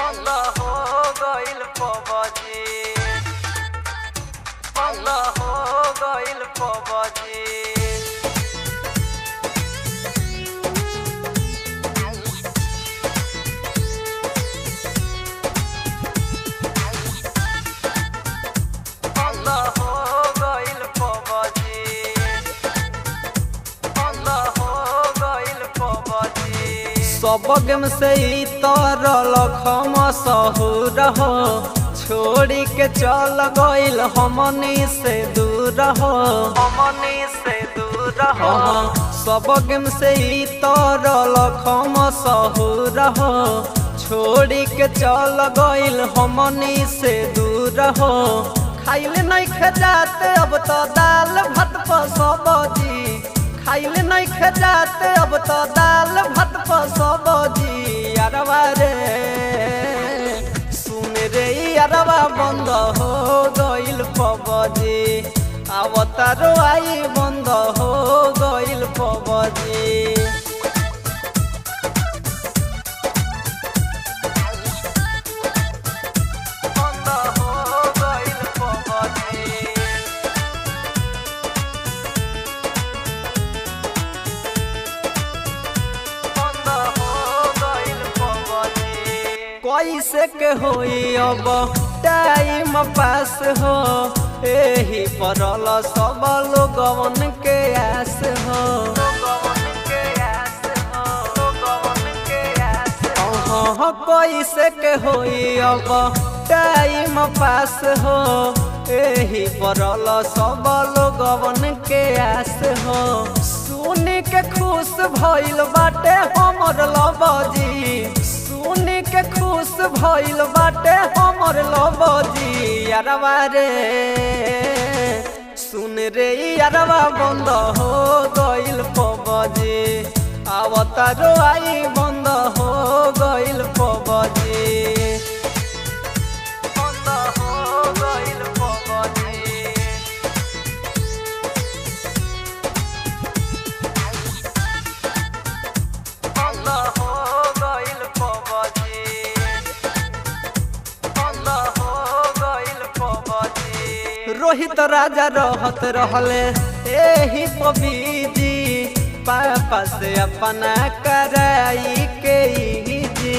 बंद हो गइल पबजी, बंद हो गइल पबजी। सब गेम से ही तरल खम सहूर हो, छोड़ी के चल गइल हमनी से दूर हो, हमनी से दूर हो। सब गेम से ही तरल खम सहूर हो, छोड़ी के चल गइल हमनी से दूर हो। खाइल नहीं खेजाते अब तो दाल भात पर सब्जी, खाइल नहीं खेजाते अब तो दाल भात पर सब्जी। यारवा रे सुन रे यारवा बंद हो गइल पबजी, अवतारो आई बंद हो गइल पबजी। कैसे के होई अब टाइम पास हो, एही परल सब लोगवन के आस हो। कैसे के होई अब टाइम पास हो, एही परल सब लोगवन के आस हो। सुन के खुश भइल बाटे हमर लबजी, सुन के खुश भइल बाटे हमर लबजी। यारवा रे सुन रे यारवा बंद हो गइल पबजी, अवतारो आई बंद हो गइल पबजी। बंद हो गइल पबजी, बंद हो गइल पबजी, बंद हो गइल पबजी। रोहित राजा रहत रहले एही पबजी, पापा से अपना कराई के जी।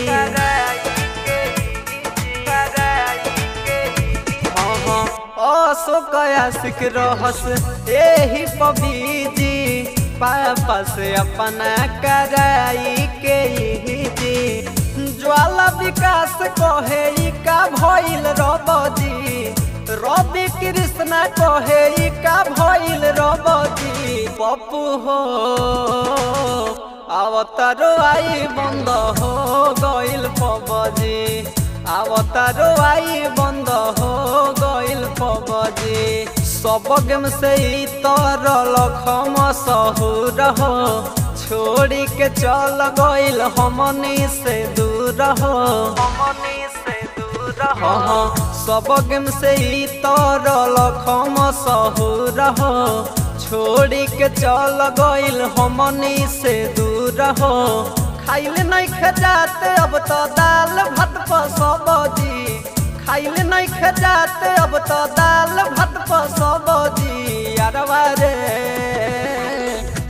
अशोक आशिक रहस एही पबजी, पापा से अपना कराई के जी। ज्वाला विकास कहे का भइल रबजी, रवि कृष्णा कहे का भइल रबजी। पप्पू हो अवतारो आई बंद हो गइल पबजी, अवतारो आई बंद हो गइल पबजी। सब गेम से ही तरल खम सहूर हो, छोड़ी के चल गइल हमनी से दूर हो, हमनी से दूर हो। सब गेम से ही तरल खम सहूर हो, छोड़ी के चल गइल हमनी से दूर हो। खाइल नहीं खेजाते अब तो दाल भात पर सब्जी, खाइल नहीं खेजाते अब तो दाल भात पर सब्जी। यारवा रे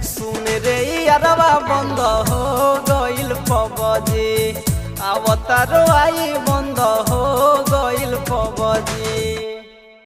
सुन रे यारवा बंद हो गइल पबजी, अवतारो आई बंद